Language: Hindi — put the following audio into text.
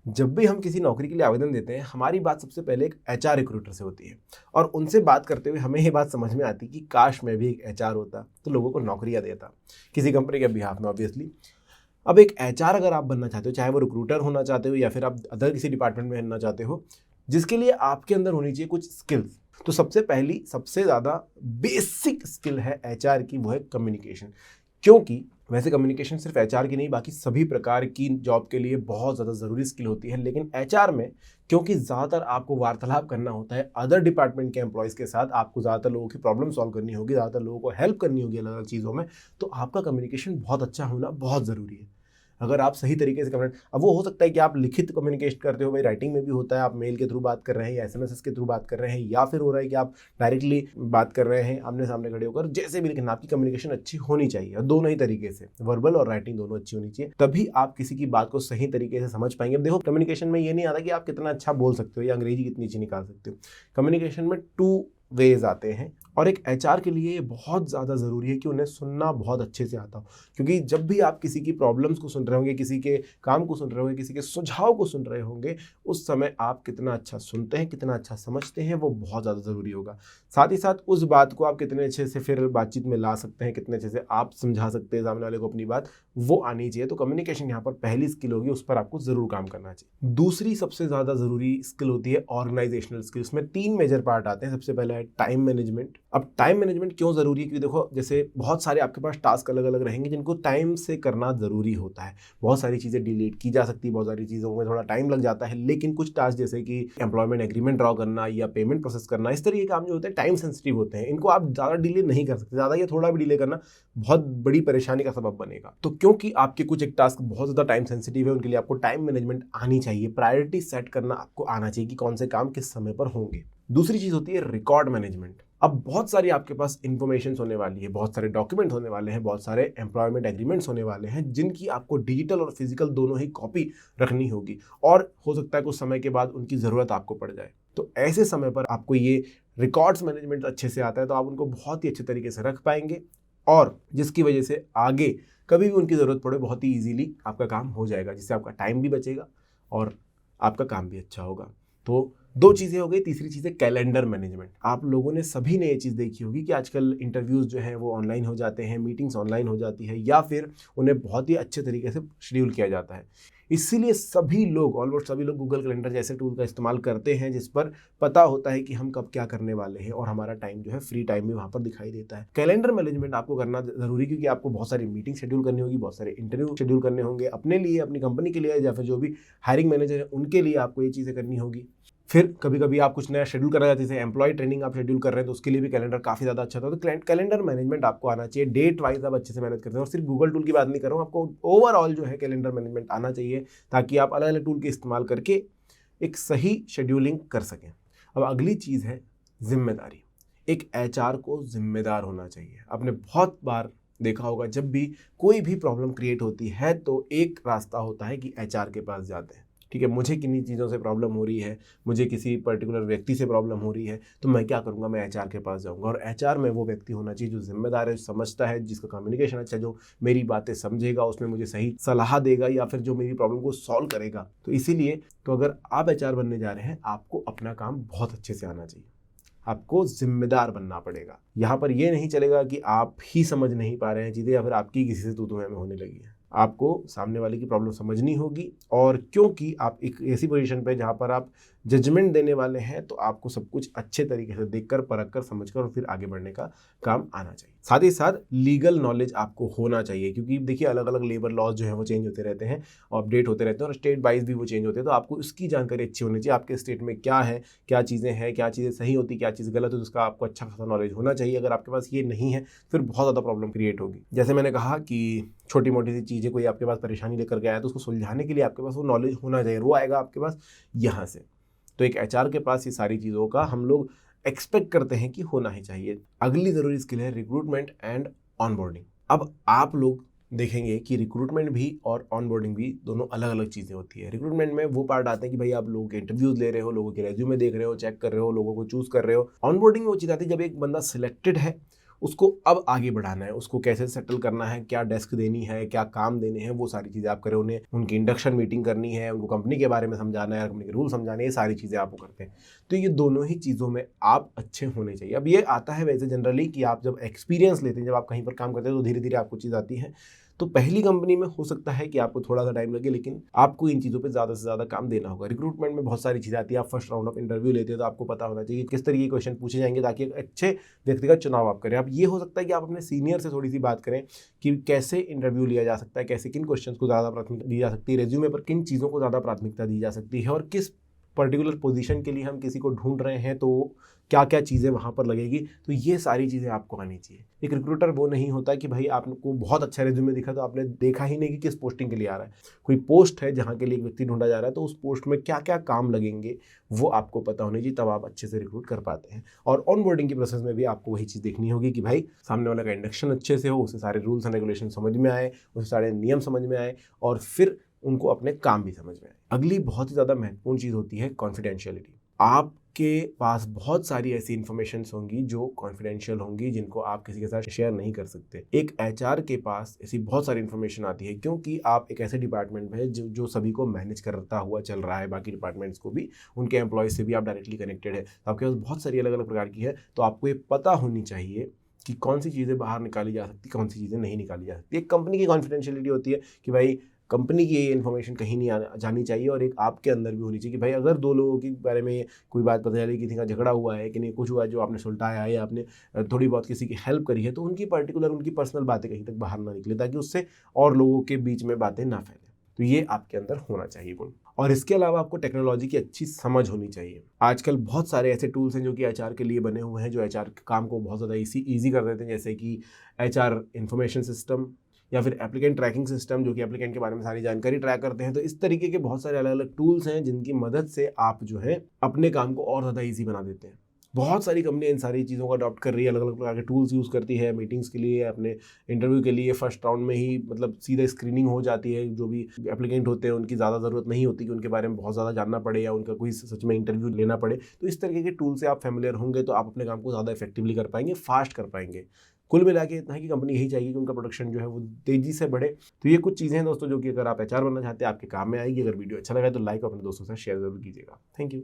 जब भी हम किसी नौकरी के लिए आवेदन देते हैं, हमारी बात सबसे पहले एक एचआर रिक्रूटर से होती है और उनसे बात करते हुए हमें ये बात समझ में आती है कि काश मैं भी एक एचआर होता तो लोगों को नौकरियां देता किसी कंपनी के बिहाफ में, ऑब्वियसली। अब एक एचआर अगर आप बनना चाहते हो, चाहे वो रिक्रूटर होना चाहते हो या फिर आप अदर किसी डिपार्टमेंट में बनना चाहते हो, जिसके लिए आपके अंदर होनी चाहिए कुछ स्किल्स। तो सबसे पहली, सबसे ज़्यादा बेसिक स्किल है एचआर की, वो है कम्युनिकेशन। क्योंकि वैसे कम्युनिकेशन सिर्फ एचआर की नहीं, बाकी सभी प्रकार की जॉब के लिए बहुत ज़्यादा ज़रूरी स्किल होती है, लेकिन एचआर में क्योंकि ज़्यादातर आपको वार्तालाप करना होता है अदर डिपार्टमेंट के एम्प्लॉयज़ के साथ, आपको ज़्यादातर लोगों की प्रॉब्लम सॉल्व करनी होगी, ज़्यादातर लोगों को हेल्प करनी होगी अलग अलग चीज़ों में, तो आपका कम्युनिकेशन बहुत अच्छा होना बहुत ज़रूरी है। अगर आप सही तरीके से कम्युनिकेट, अब वो हो सकता है कि आप लिखित कम्युनिकेट करते हो, भाई राइटिंग में भी होता है, आप मेल के थ्रू बात कर रहे हैं या एसएमएस के थ्रू बात कर रहे हैं, या फिर हो रहा है कि आप डायरेक्टली बात कर रहे हैं आमने सामने खड़े होकर, जैसे भी, लेकिन आपकी कम्युनिकेशन अच्छी होनी चाहिए और दोनों ही तरीके से, वर्बल और राइटिंग दोनों अच्छी होनी चाहिए, तभी आप किसी की बात को सही तरीके से समझ पाएंगे। अब देखो, कम्युनिकेशन में ये नहीं आता कि आप कितना अच्छा बोल सकते हो या अंग्रेजी कितनी अच्छी निकाल सकते हो। कम्युनिकेशन में टू वेज आते हैं और एक एचआर के लिए ये बहुत ज़्यादा ज़रूरी है कि उन्हें सुनना बहुत अच्छे से आता हो, क्योंकि जब भी आप किसी की प्रॉब्लम्स को सुन रहे होंगे, किसी के काम को सुन रहे होंगे, किसी के सुझाव को सुन रहे होंगे, उस समय आप कितना अच्छा सुनते हैं, कितना अच्छा समझते हैं, वो बहुत ज़्यादा ज़रूरी होगा। साथ ही साथ उस बात को आप कितने अच्छे से फिर बातचीत में ला सकते हैं, कितने अच्छे से आप समझा सकते हैं सामने वाले को अपनी बात, वो आनी चाहिए। तो कम्युनिकेशन यहाँ पर पहली स्किल होगी, उस पर आपको ज़रूर काम करना चाहिए। दूसरी सबसे ज़्यादा ज़रूरी स्किल होती है ऑर्गेनाइजेशनल स्किल। उसमें 3 मेजर पार्ट आते हैं। सबसे पहला है टाइम मैनेजमेंट। अब टाइम मैनेजमेंट क्यों ज़रूरी है? क्योंकि देखो, जैसे बहुत सारे आपके पास टास्क अलग अलग रहेंगे जिनको टाइम से करना ज़रूरी होता है। बहुत सारी चीज़ें डिलीट की जा सकती है, बहुत सारी चीज़ों में थोड़ा टाइम लग जाता है, लेकिन कुछ टास्क जैसे कि एम्प्लॉयमेंट एग्रीमेंट ड्रॉ करना या पेमेंट प्रोसेस करना, इस तरह के काम जो होते हैं टाइम सेंसिटिव होते हैं, इनको आप ज़्यादा डिले नहीं कर सकते। ज़्यादा या थोड़ा भी डिले करना बहुत बड़ी परेशानी का सबब बनेगा। तो क्योंकि आपके कुछ एक टास्क बहुत ज़्यादा टाइम सेंसिटिव है, उनके लिए आपको टाइम मैनेजमेंट आनी चाहिए, प्रायोरिटी सेट करना आपको आना चाहिए कि कौन से काम किस समय पर होंगे। दूसरी चीज़ होती है रिकॉर्ड मैनेजमेंट। अब बहुत सारी आपके पास इंफॉर्मेशन होने वाली है, बहुत सारे डॉक्यूमेंट होने वाले हैं, बहुत सारे एम्प्लॉयमेंट एग्रीमेंट्स होने वाले हैं, जिनकी आपको डिजिटल और फिजिकल दोनों ही कॉपी रखनी होगी और हो सकता है कुछ समय के बाद उनकी ज़रूरत आपको पड़ जाए। तो ऐसे समय पर आपको ये रिकॉर्ड्स मैनेजमेंट अच्छे से आता है, तो आप उनको बहुत ही अच्छे तरीके से रख पाएंगे और जिसकी वजह से आगे कभी भी उनकी ज़रूरत पड़े बहुत ही ईजिली आपका काम हो जाएगा, जिससे आपका टाइम भी बचेगा और आपका काम भी अच्छा होगा। तो 2 चीज़ें हो गई। तीसरी चीज़ है कैलेंडर मैनेजमेंट। आप लोगों ने सभी ने ये चीज़ देखी होगी कि आजकल इंटरव्यूज़ जो हैं वो ऑनलाइन हो जाते हैं, मीटिंग्स ऑनलाइन हो जाती है या फिर उन्हें बहुत ही अच्छे तरीके से शेड्यूल किया जाता है। इसीलिए सभी लोग, ऑलमोस्ट सभी लोग गूगल कैलेंडर जैसे टूल का इस्तेमाल करते हैं, जिस पर पता होता है कि हम कब क्या करने वाले हैं और हमारा टाइम जो है फ्री टाइम में वहाँ पर दिखाई देता है। कैलेंडर मैनेजमेंट आपको करना ज़रूरी, क्योंकि आपको बहुत सारी मीटिंग शेड्यूल करनी होगी, बहुत सारे इंटरव्यू शेड्यूल करने होंगे अपने लिए, अपनी कंपनी के लिए, या फिर जो भी हायरिंग मैनेजर है उनके लिए आपको ये चीज़ें करनी होगी। फिर कभी कभी आप कुछ नया शेड्यूल करना चाहते हैं, जैसे एम्प्लॉय ट्रेनिंग आप शेड्यूल कर रहे हैं, तो उसके लिए भी कैलेंडर काफ़ी ज़्यादा अच्छा था। तो कैलेंडर मैनेजमेंट आपको आना चाहिए, डेट वाइज आप अच्छे से मैनेज करते हैं। और सिर्फ गूगल टूल की बात नहीं कर रहा हूँ, आपको ओवरऑल जो है कैलेंडर मैनेजमेंट आना चाहिए, ताकि आप अलग अलग टूल के इस्तेमाल करके एक सही शेड्यूलिंग कर सकें। अब अगली चीज़ है जिम्मेदारी। एक एचआर को जिम्मेदार होना चाहिए। आपने बहुत बार देखा होगा, जब भी कोई भी प्रॉब्लम क्रिएट होती है तो एक रास्ता होता है कि एचआर के पास जाते हैं। ठीक है, मुझे किन्हीं चीज़ों से प्रॉब्लम हो रही है, मुझे किसी पर्टिकुलर व्यक्ति से प्रॉब्लम हो रही है, तो मैं क्या करूँगा, मैं एचआर के पास जाऊँगा। और एचआर में वो व्यक्ति होना चाहिए जो जिम्मेदार है, समझता है, जिसका कम्युनिकेशन अच्छा है, जो मेरी बातें समझेगा, उसमें मुझे सही सलाह देगा या फिर जो मेरी प्रॉब्लम को सॉल्व करेगा। तो इसीलिए तो अगर आप एचआर बनने जा रहे हैं, आपको अपना काम बहुत अच्छे से आना चाहिए, आपको जिम्मेदार बनना पड़ेगा। यहाँ पर ये नहीं चलेगा कि आप ही समझ नहीं पा रहे हैं चीज़ें या फिर आपकी किसी से तू-तू मैं-मैं होने लगी है। आपको सामने वाले की प्रॉब्लम समझनी होगी, और क्योंकि आप एक ऐसी पोजीशन पे जहाँ पर आप जजमेंट देने वाले हैं, तो आपको सब कुछ अच्छे तरीके से देखकर, परखकर, समझकर और फिर आगे बढ़ने का काम आना चाहिए। साथ ही साथ लीगल नॉलेज आपको होना चाहिए, क्योंकि देखिए अलग अलग लेबर लॉज जो है वो चेंज होते रहते हैं, अपडेट होते रहते हैं, और स्टेट वाइज भी वो चेंज होते हैं। तो आपको इसकी जानकारी अच्छी होनी चाहिए, आपके स्टेट में क्या है, क्या चीज़ें हैं, क्या चीज़ें सही होती, क्या चीज़ गलत हो, उसका आपको अच्छा खासा नॉलेज होना चाहिए। अगर आपके पास ये नहीं है, फिर बहुत ज़्यादा प्रॉब्लम क्रिएट होगी। जैसे मैंने कहा कि छोटी मोटी सी चीज़ें कोई आपके पास परेशानी लेकर के आया, तो उसको सुलझाने के लिए आपके पास वो नॉलेज होना चाहिए, वो आएगा आपके पास यहाँ से। तो एक एचआर के पास ये सारी चीज़ों का हम लोग एक्सपेक्ट करते हैं कि होना ही चाहिए। अगली ज़रूरी स्किल है रिक्रूटमेंट एंड ऑनबोर्डिंग। अब आप लोग देखेंगे कि रिक्रूटमेंट भी और ऑनबोर्डिंग भी दोनों अलग अलग चीज़ें होती है। रिक्रूटमेंट में वो पार्ट आते हैं कि भाई आप लोगों के इंटरव्यूज़ ले रहे हो, लोगों के रेज्यूमे देख रहे हो, चेक कर रहे हो, लोगों को चूज़ कर रहे हो। ऑनबोर्डिंग में वो चीज़ आती है जब एक बंदा सिलेक्टेड है, उसको अब आगे बढ़ाना है, उसको कैसे सेटल करना है, क्या डेस्क देनी है, क्या काम देने हैं, वो सारी चीज़ें आप करें। उन्हें उनकी इंडक्शन मीटिंग करनी है, उनको कंपनी के बारे में समझाना है, कंपनी के रूल समझाने, ये सारी चीज़ें आप करते हैं। तो ये दोनों ही चीज़ों में आप अच्छे होने चाहिए। अब ये आता है वैसे जनरली कि आप जब एक्सपीरियंस लेते हैं, जब आप कहीं पर काम करते हैं, तो धीरे धीरे आपको चीज़ आती है। तो पहली कंपनी में हो सकता है कि आपको थोड़ा सा टाइम लगे, लेकिन आपको इन चीज़ों पे ज़्यादा से ज़्यादा काम देना होगा। रिक्रूटमेंट में बहुत सारी चीज़ें आती है। आप फर्स्ट राउंड ऑफ इंटरव्यू लेते हैं तो आपको पता होना चाहिए कि किस तरीके के क्वेश्चन पूछे जाएंगे, ताकि एक अच्छे व्यक्ति का चुनाव आप करें। अब ये हो सकता है कि आप अपने सीनियर से थोड़ी सी बात करें कि कैसे इंटरव्यू लिया जा सकता है, कैसे किन क्वेश्चन को ज़्यादा प्राथमिकता दी जा सकती है, रेज्यूमे पर किन चीज़ों को ज़्यादा प्राथमिकता दी जा सकती है, और किस पर्टिकुलर पोजीशन के लिए हम किसी को ढूंढ रहे हैं तो क्या क्या चीज़ें वहाँ पर लगेगी। तो ये सारी चीज़ें आपको आनी चाहिए। एक रिक्रूटर वो नहीं होता कि भाई आपको बहुत अच्छा रिज्यूमे दिखा तो आपने देखा ही नहीं कि किस पोस्टिंग के लिए आ रहा है। कोई पोस्ट है जहाँ के लिए एक व्यक्ति ढूंढा जा रहा है, तो उस पोस्ट में क्या क्या काम लगेंगे वो आपको पता होनी चाहिए, तब आप अच्छे से रिक्रूट कर पाते हैं। और ऑन बोर्डिंग की प्रोसेस में भी आपको वही चीज़ देखनी होगी कि भाई सामने वाला का इंडक्शन अच्छे से हो, उसे सारे रूल्स एंड रेगुलेशन समझ में आए, उसे सारे नियम समझ में आए, और फिर उनको अपने काम भी समझ में आए। अगली बहुत ही ज़्यादा महत्वपूर्ण चीज़ होती है कॉन्फिडेंशियलिटी। आपके पास बहुत सारी ऐसी इन्फॉर्मेशन होंगी जो कॉन्फिडेंशियल होंगी, जिनको आप किसी के साथ शेयर नहीं कर सकते। एक एचआर के पास ऐसी बहुत सारी इन्फॉर्मेशन आती है, क्योंकि आप एक ऐसे डिपार्टमेंट में है जो सभी को मैनेज करता हुआ चल रहा है, बाकी डिपार्टमेंट्स को भी, उनके एम्प्लॉयज से भी आप डायरेक्टली कनेक्टेड है। तो आपके पास बहुत सारी अलग अलग प्रकार की है। तो आपको ये पता होनी चाहिए कि कौन सी चीज़ें बाहर निकाली जा सकती, कौन सी चीज़ें नहीं निकाली जा सकती। एक कंपनी की कॉन्फिडेंशियलिटी होती है कि भाई कंपनी की ये इन्फॉर्मेशन कहीं नहीं जानी चाहिए, और एक आपके अंदर भी होनी चाहिए कि भाई अगर दो लोगों के बारे में कोई बात पता चली, किसी का झगड़ा हुआ है कि नहीं, कुछ हुआ है जो आपने सुलटाया है या आपने थोड़ी बहुत किसी की हेल्प करी है, तो उनकी पर्टिकुलर उनकी पर्सनल बातें कहीं तक बाहर ना निकले, ताकि उससे और लोगों के बीच में बातें ना फैलें। तो ये आपके अंदर होना चाहिए गुण। और इसके अलावा आपको टेक्नोलॉजी की अच्छी समझ होनी चाहिए। आजकल बहुत सारे ऐसे टूल्स हैं जो कि एचआर के लिए बने हुए हैं, जो एचआर के काम को बहुत ज़्यादा ईजी कर देते हैं, जैसे कि एचआर इंफॉर्मेशन सिस्टम या फिर एप्लीकेंट ट्रैकिंग सिस्टम, जो कि एप्लीकेंट के बारे में सारी जानकारी ट्रैक करते हैं। तो इस तरीके के बहुत सारे अलग अलग टूल्स हैं जिनकी मदद से आप जो है अपने काम को और ज़्यादा ईजी बना देते हैं। बहुत सारी कंपनियां इन सारी चीज़ों को अडॉप्ट कर रही है, अलग अलग प्रकार के टूल्स यूज़ करती है मीटिंग्स के लिए, अपने इंटरव्यू के लिए फर्स्ट राउंड में ही मतलब सीधा स्क्रीनिंग हो जाती है। जो भी एप्लीकेंट होते हैं उनकी ज़्यादा ज़रूरत नहीं होती कि उनके बारे में बहुत ज़्यादा जानना पड़े या उनका कोई सच में इंटरव्यू लेना पड़े। तो इस तरीके के टूल से आप फेमिलियर होंगे तो आप अपने काम को ज़्यादा इफेक्टिवली कर पाएंगे, फास्ट कर पाएंगे। कुल मिला के इतना है कि कंपनी यही चाहिए कि उनका प्रोडक्शन जो है वो तेजी से बढ़े। तो ये कुछ चीज़ें हैं दोस्तों जो कि अगर आप एचआर बनना चाहते हैं आपके काम में आएगी। अगर वीडियो अच्छा लगा तो लाइक और अपने दोस्तों से शेयर जरूर कीजिएगा। Thank you.